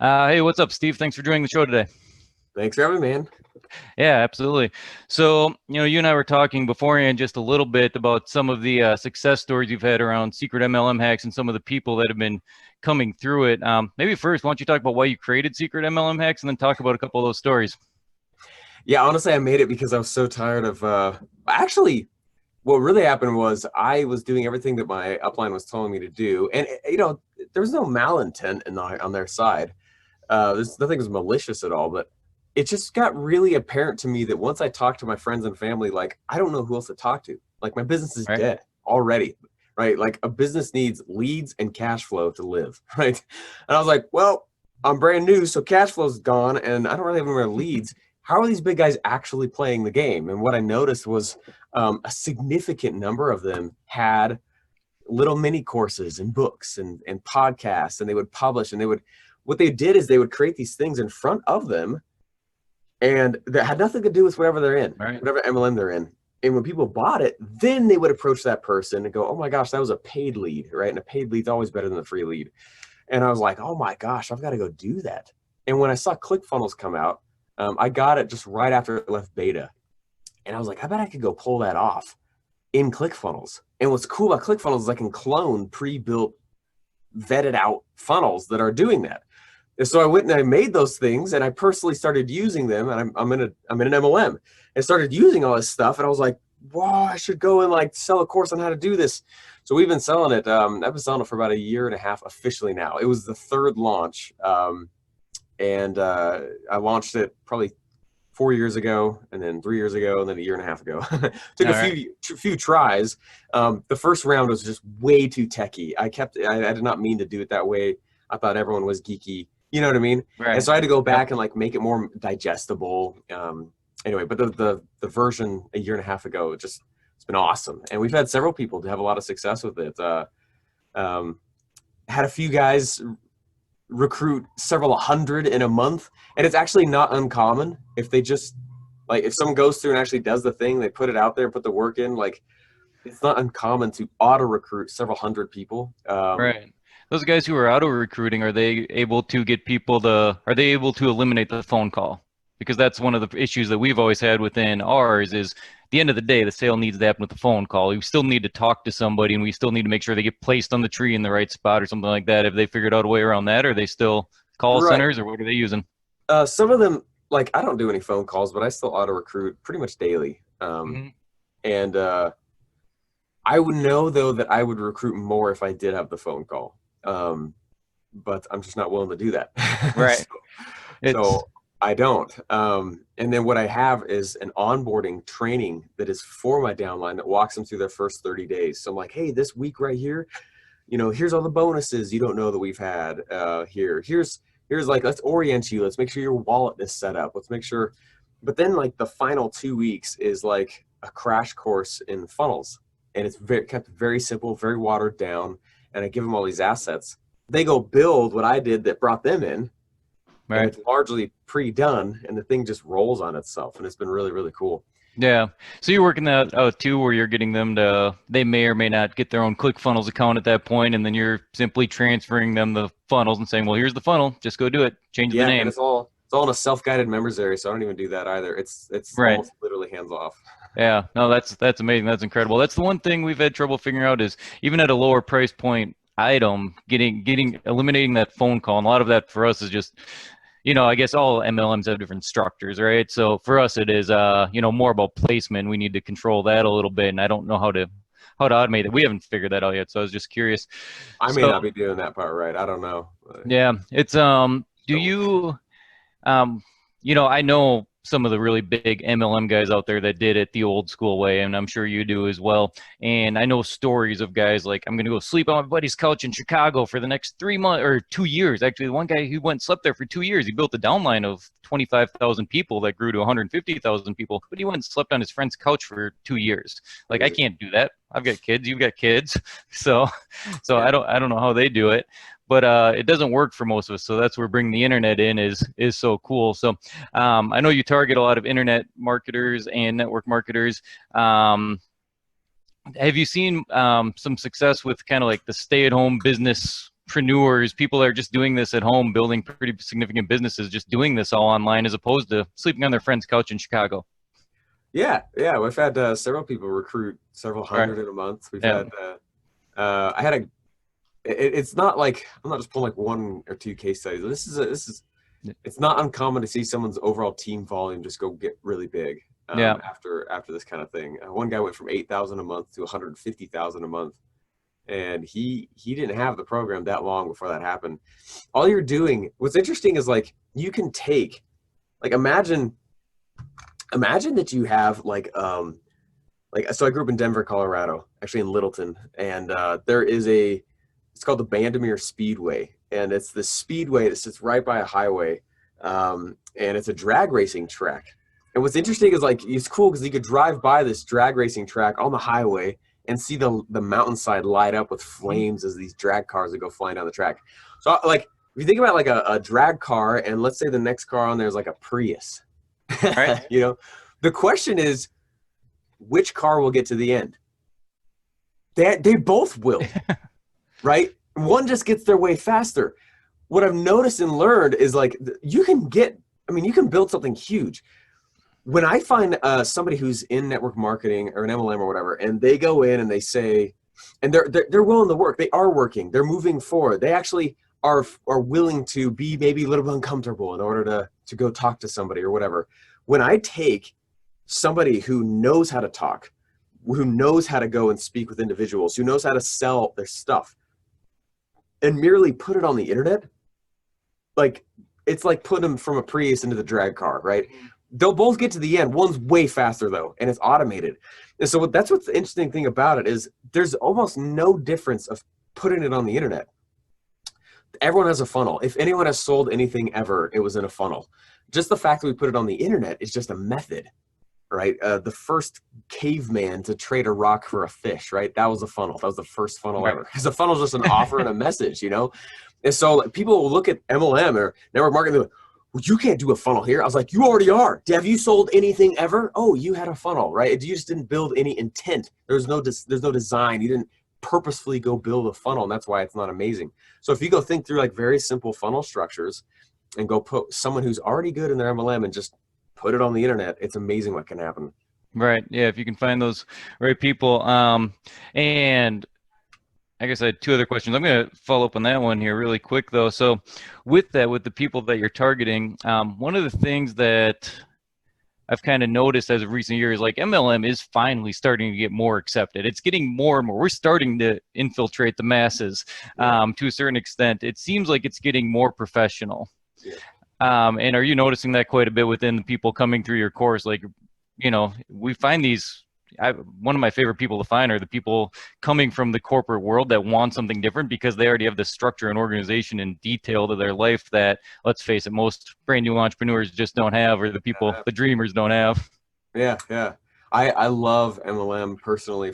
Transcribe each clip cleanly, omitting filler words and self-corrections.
Hey, what's up, Steve? Thanks for joining the show today. Thanks for having me, man. Yeah, absolutely. So, you and I were talking beforehand just a little bit about some of the success stories you've had around secret MLM hacks and some of the people that have been coming through it. Maybe first, why don't you talk about why you created secret MLM hacks and then talk about a couple of those stories? Yeah, honestly, I made it because I was so tired of actually what really happened was I was doing everything that my upline was telling me to do. And there was no malintent on their side. There's nothing was malicious at all, but it just got really apparent to me that once I talked to my friends and family, like I don't know who else to talk to. Like my business is Right. dead already, right? Like a business needs leads and cash flow to live, right? And I was like, well, I'm brand new, so cash flow's gone, and I don't really have any more leads. How are these big guys actually playing the game? And what I noticed was a significant number of them had little mini courses and books and podcasts, and they would publish, and what they did is they would create these things in front of them, and that had nothing to do with whatever they're in, Right. whatever MLM they're in. And when people bought it, then they would approach that person and go, oh my gosh, that was a paid lead, right? And a paid lead's always better than a free lead. And I was like, oh my gosh, I've got to go do that. And when I saw ClickFunnels come out, I got it just right after it left beta. And I was like, I bet I could go pull that off in ClickFunnels. And what's cool about ClickFunnels is I can clone pre-built, vetted out funnels that are doing that. And so I went and I made those things, and I personally started using them. And I'm in an MLM, and started using all this stuff. And I was like, wow, I should go and like sell a course on how to do this. So we've been selling it. I've been selling it for about a year and a half officially now. It was the third launch, and I launched it probably 4 years ago, and then 3 years ago, and then a year and a half ago. Took All a right. few tries. The first round was just way too techy. I did not mean to do it that way. I thought everyone was geeky. You know what I mean? And Right. so I had to go Yep. back and like make it more digestible. Anyway, but the version a year and a half ago, it's been awesome, and we've had several people to have a lot of success with it. Um, had a few guys recruit several hundred in a month, and it's actually not uncommon if they just like if someone goes through and actually does the thing, they put it out there, put the work in. Like it's not uncommon to auto recruit several hundred people. Right. Those guys who are auto recruiting, are they able to eliminate the phone call? Because that's one of the issues that we've always had within ours is at the end of the day, the sale needs to happen with the phone call. We still need to talk to somebody and we still need to make sure they get placed on the tree in the right spot or something like that. Have they figured out a way around that? Or are they still call Right. centers or what are they using? Some of them, like I don't do any phone calls, but I still auto recruit pretty much daily. Hmm. And I would know though that I would recruit more if I did have the phone call. But I'm just not willing to do that. Right. so, It's so I don't. And then what I have is an onboarding training that is for my downline that walks them through their first 30 days. So I'm like, hey, this week right here, here's all the bonuses you don't know that we've had here. Here's like, let's orient you. Let's make sure your wallet is set up. Let's make sure. But then like the final 2 weeks is like a crash course in funnels, and it's kept very simple, very watered down. And I give them all these assets. They go build what I did that brought them in, and right. it's largely pre-done, and the thing just rolls on itself, and it's been really, really cool. Yeah. So you're working that out too, where you're getting them to, they may or may not get their own ClickFunnels account at that point, and then you're simply transferring them the funnels and saying, well, here's the funnel, just go do it, change the Yeah, and name. it's all in a self-guided members area, so I don't even do that either. It's Right. almost literally hands off. Yeah. No, that's amazing. That's incredible. That's the one thing we've had trouble figuring out is even at a lower price point item, eliminating that phone call. And a lot of that for us is just, I guess all MLMs have different structures, right? So for us, it is, more about placement. We need to control that a little bit, and I don't know how to automate it. We haven't figured that out yet, so I was just curious. I may So not be doing that part right. I don't know. yeah, it's do Don't. you um, I know some of the really big MLM guys out there that did it the old school way, and I'm sure you do as well. And I know stories of guys like, I'm going to go sleep on my buddy's couch in Chicago for the next 3 months or 2 years. Actually, the one guy who went and slept there for 2 years, he built a downline of 25,000 people that grew to 150,000 people, but he went and slept on his friend's couch for 2 years. Like, I Crazy. can't do that. I've got kids, you've got kids. So, so Yeah. I don't know how they do it, but it doesn't work for most of us. So that's where bringing the internet in is so cool. So I know you target a lot of internet marketers and network marketers. Have you seen some success with kind of like the stay-at-home business entrepreneurs, people that are just doing this at home, building pretty significant businesses, just doing this all online as opposed to sleeping on their friend's couch in Chicago. Yeah, yeah. We've had several people recruit several Right. hundred in a month. We've Yeah. had I had a it's not like I'm not just pulling like one or two case studies. This is it's not uncommon to see someone's overall team volume just go get really big Yeah. after this kind of thing. One guy went from 8,000 a month to 150,000 a month, and he didn't have the program that long before that happened. All you're doing, what's interesting is like you can take, like imagine that you have like so I grew up in Denver, Colorado, actually in Littleton, and there is it's called the Bandimere Speedway, and it's the speedway that sits right by a highway, and it's a drag racing track. And what's interesting is like it's cool because you could drive by this drag racing track on the highway and see the mountainside light up with flames as these drag cars that go flying down the track. So like if you think about like a drag car, and let's say the next car on there is like a Prius, Right. you know, the question is, which car will get to the end? They both will, right? One just gets their way faster. What I've noticed and learned is like you can build something huge. When I find somebody who's in network marketing or an MLM or whatever, and they go in and they say, and they're willing to work, they are working, they're moving forward, they actually are willing to be maybe a little bit uncomfortable in order to go talk to somebody or whatever. When I take somebody who knows how to talk, who knows how to go and speak with individuals, who knows how to sell their stuff, and merely put it on the internet, like it's like putting them from a Prius into the drag car, right? They'll both get to the end. One's way faster though, and it's automated. And so that's what's the interesting thing about it is there's almost no difference of putting it on the internet. Everyone has a funnel. If anyone has sold anything ever, it was in a funnel. Just the fact that we put it on the internet is just a method. Right, the first caveman to trade a rock for a fish, right? That was a funnel. That was the first funnel ever. Because the funnel is just an offer and a message, you know. And so like, people will look at MLM or network marketing. Like, well, you can't do a funnel here. I was like, you already are. Have you sold anything ever? Oh, you had a funnel, right? You just didn't build any intent. There's no design. You didn't purposefully go build a funnel, and that's why it's not amazing. So if you go think through like very simple funnel structures, and go put someone who's already good in their MLM and just put it on the internet, it's amazing what can happen. Right. Yeah. If you can find those right people. And I guess I had two other questions. I'm going to follow up on that one here really quick though. So with the people that you're targeting, one of the things that I've kind of noticed as of recent years, like MLM is finally starting to get more accepted. It's getting more and more. We're starting to infiltrate the masses to a certain extent. It seems like it's getting more professional. Yeah. And are you noticing that quite a bit within the people coming through your course? Like, you know, we find these, one of my favorite people to find are the people coming from the corporate world that want something different because they already have the structure and organization and detail to their life that, let's face it, most brand new entrepreneurs just don't have, or the people, the dreamers don't have. Yeah, yeah. I love MLM personally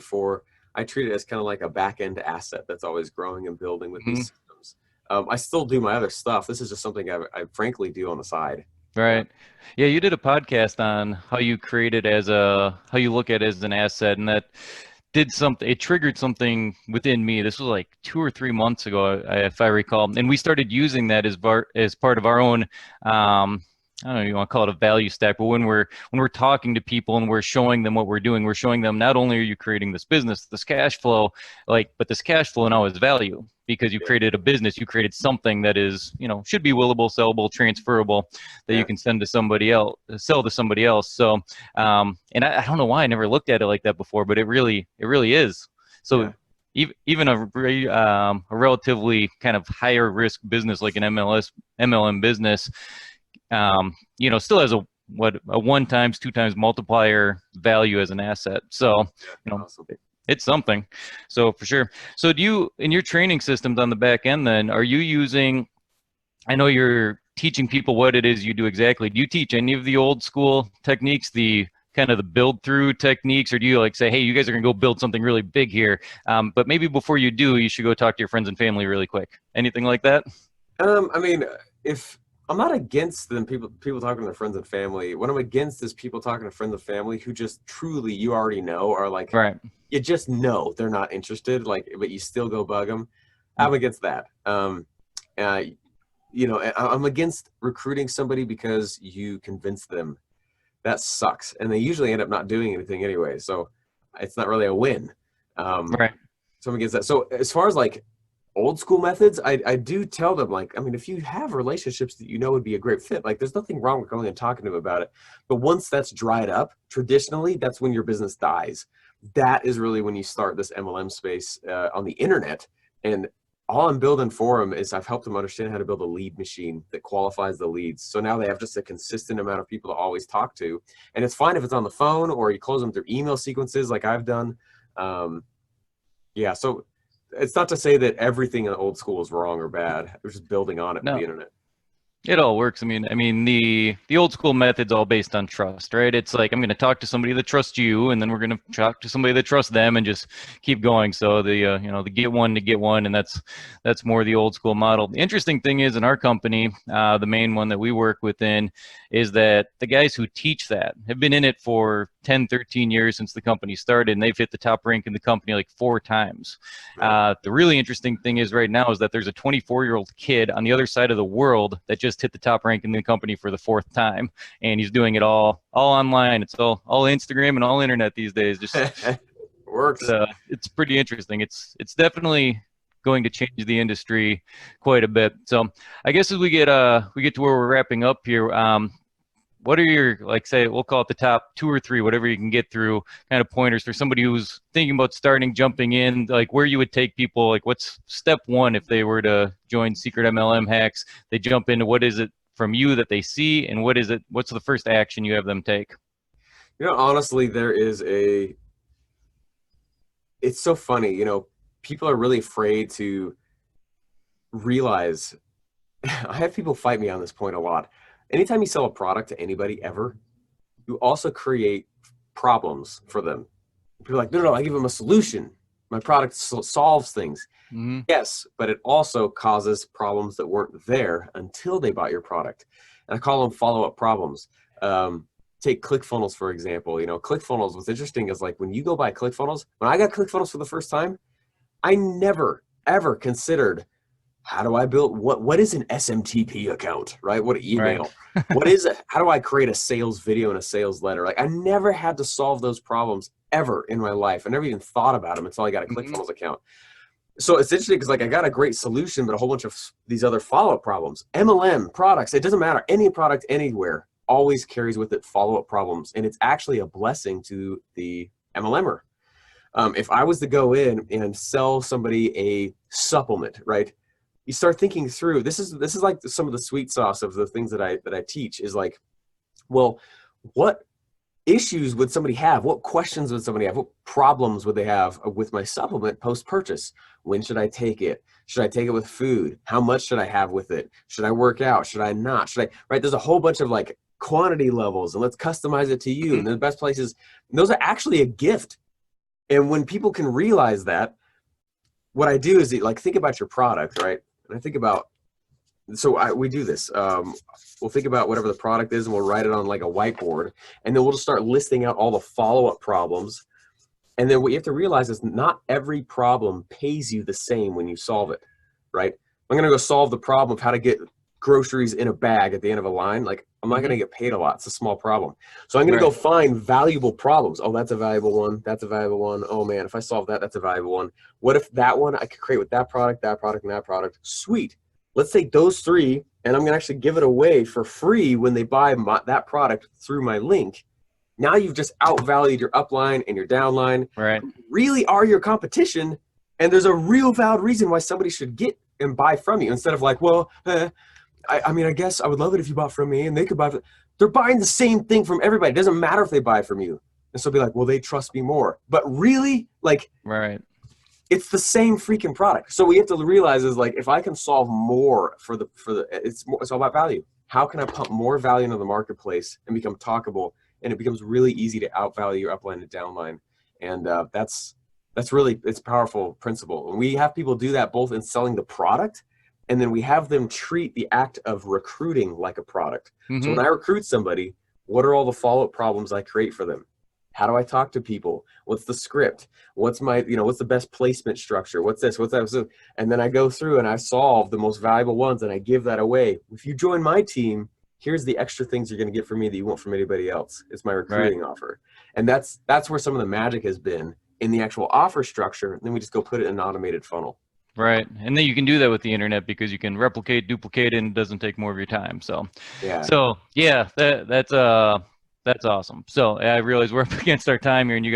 I treat it as kind of like a back-end asset that's always growing and building with these systems. I still do my other stuff. This is just something I frankly do on the side. Right. Yeah, you did a podcast on how you create it how you look at it as an asset, and that did something, it triggered something within me. This was like 2 or 3 months ago, if I recall. And we started using that as part of our own, I don't know if you want to call it a value stack, but when we're talking to people and we're showing them what we're doing, we're showing them not only are you creating this business, this cash flow, but this cash flow now is value because you created a business, you created something that is, should be willable, sellable, transferable, that you can sell to somebody else. So, and I don't know why I never looked at it like that before, but it really is. So even a relatively kind of higher risk business like an MLM business, still has a 1 times, 2 times multiplier value as an asset. So, awesome. It's something. So for sure. So do you, in your training systems on the back end, then are you using, I know you're teaching people what it is you do exactly. Do you teach any of the old school techniques, the kind of the build through techniques, or do you say, hey, you guys are gonna go build something really big here, but maybe before you do, you should go talk to your friends and family really quick? Anything like that? I mean, if I'm not against them, people talking to their friends and family. What I'm against is people talking to friends and family who just truly, you already know, are like, right, you just know they're not interested, but you still go bug them. I'm against that. Uh, I'm against recruiting somebody because you convince them. That sucks, and they usually end up not doing anything anyway. So it's not really a win. Right. So I'm against that. So as far as like old school methods, I do tell them, like, I mean, if you have relationships that you know would be a great fit, like there's nothing wrong with going and talking to them about it. But once that's dried up, traditionally, that's when your business dies. That is really when you start this MLM space on the internet. And all I'm building for them is I've helped them understand how to build a lead machine that qualifies the leads. So now they have just a consistent amount of people to always talk to. And it's fine if it's on the phone or you close them through email sequences like I've done. Yeah, so it's not to say that everything in the old school is wrong or bad. We're just building on it with No. the internet. It all works. I mean, the old school method's all based on trust, right? It's like I'm going to talk to somebody that trusts you, and then we're going to talk to somebody that trusts them, and just keep going. So the get one to get one, and that's more the old school model. The interesting thing is in our company, the main one that we work within, is that the guys who teach that have been in it for 10, 13 years since the company started, and they've hit the top rank in the company like 4 times. The really interesting thing is right now is that there's a 24-year-old kid on the other side of the world that just hit the top rank in the company for the 4th time, and he's doing it all online. It's all Instagram and all internet these days. Just Works. it's pretty interesting. It's definitely going to change the industry quite a bit. So I guess as we get to where we're wrapping up here, what are your, like, say, we'll call it the top 2 or 3, whatever you can get through, kind of pointers for somebody who's thinking about jumping in, like where you would take people, like what's step 1 if they were to join Secret MLM Hacks? They jump into, what is it from you that they see, and what's the first action you have them take? Honestly, it's so funny, people are really afraid to realize, I have people fight me on this point a lot. Anytime you sell a product to anybody ever, you also create problems for them. People are like, no, I give them a solution. My product solves things. Mm-hmm. Yes, but it also causes problems that weren't there until they bought your product. And I call them follow-up problems. Take ClickFunnels, for example. ClickFunnels, what's interesting is like when you go buy ClickFunnels, when I got ClickFunnels for the first time, I never, ever considered, how do I build, what is an SMTP account, right? What email? Right. What is it? How do I create a sales video and a sales letter? Like I never had to solve those problems ever in my life. I never even thought about them until I got a ClickFunnels account. So it's interesting because like I got a great solution, but a whole bunch of these other follow-up problems. MLM products, it doesn't matter. Any product anywhere always carries with it follow-up problems. And it's actually a blessing to the MLMer. If I was to go in and sell somebody a supplement, right? You start thinking through, this is like some of the sweet sauce of the things that I teach is like, well, what issues would somebody have? What questions would somebody have? What problems would they have with my supplement post-purchase? When should I take it? Should I take it with food? How much should I have with it? Should I work out? Should I not? Right? There's a whole bunch of like quantity levels, and let's customize it to you. And the best places, those are actually a gift. And when people can realize that, what I do is like, think about your product, right? And I think about, we do this. We'll think about whatever the product is, and we'll write it on like a whiteboard, and then we'll just start listing out all the follow-up problems. And then what you have to realize is not every problem pays you the same when you solve it, right? I'm gonna go solve the problem of how to get groceries in a bag at the end of a line. Like I'm not gonna get paid a lot. It's a small problem. So I'm gonna go find valuable problems. Oh, that's a valuable one. That's a valuable one. Oh man, if I solve that, that's a valuable one. What if that one I could create with that product, and that product? Sweet. Let's take those 3, and I'm gonna actually give it away for free when they buy that product through my link. Now you've just outvalued your upline and your downline. Right. Really are your competition, and there's a real valid reason why somebody should get and buy from you instead of like, well, I mean, I guess I would love it if you bought from me and they could buy. They're buying the same thing from everybody. It doesn't matter if they buy from you. And so be like, well, they trust me more. But really, like, Right. It's the same freaking product. So we have to realize is like, if I can solve more it's all about value. How can I pump more value into the marketplace and become talkable? And it becomes really easy to outvalue your upline and downline. And that's really, it's a powerful principle. And we have people do that both in selling the product, and then we have them treat the act of recruiting like a product. So when I recruit somebody, what are all the follow-up problems I create for them? How do I talk to people? What's the script? What's my, what's the best placement structure? What's this? What's that? So, and then I go through and I solve the most valuable ones and I give that away. If you join my team, here's the extra things you're going to get from me that you won't from anybody else. It's my Right. recruiting offer. And that's where some of the magic has been in the actual offer structure. And then we just go put it in an automated funnel. Right. And then you can do that with the internet because you can replicate, duplicate, and it doesn't take more of your time. So, Yeah. so yeah, that's awesome. So I realize we're up against our time here, and you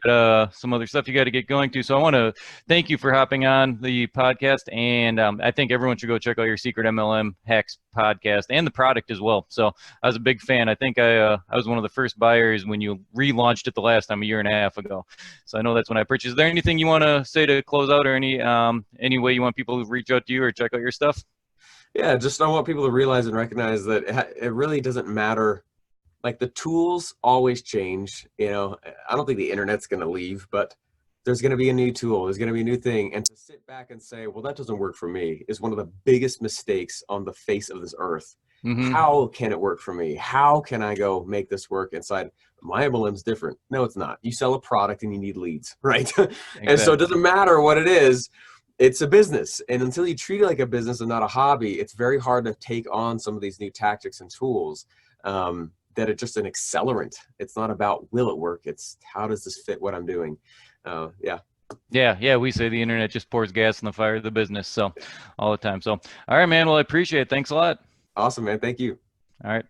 got some other stuff you got to get going to. So I want to thank you for hopping on the podcast, and I think everyone should go check out your Secret MLM Hacks podcast and the product as well. So I was a big fan. I think I was one of the first buyers when you relaunched it the last time, a year and a half ago. So I know that's when I purchased. Is there anything you want to say to close out, or any way you want people to reach out to you or check out your stuff? Yeah. Just I want people to realize and recognize that it really doesn't matter. Like the tools always change. I don't think the internet's going to leave, but there's going to be a new tool. There's going to be a new thing. And to sit back and say, well, that doesn't work for me is one of the biggest mistakes on the face of this earth. Mm-hmm. How can it work for me? How can I go make this work inside? My MLM's different. No, it's not. You sell a product and you need leads, right? And so it Exactly. doesn't matter what it is. It's a business. And until you treat it like a business and not a hobby, it's very hard to take on some of these new tactics and tools. That are just an accelerant. It's not about will it work. It's how does this fit what I'm doing? Yeah. Yeah. We say the internet just pours gas on the fire of the business. So all the time. So all right, man. Well, I appreciate it. Thanks a lot. Awesome, man. Thank you. All right.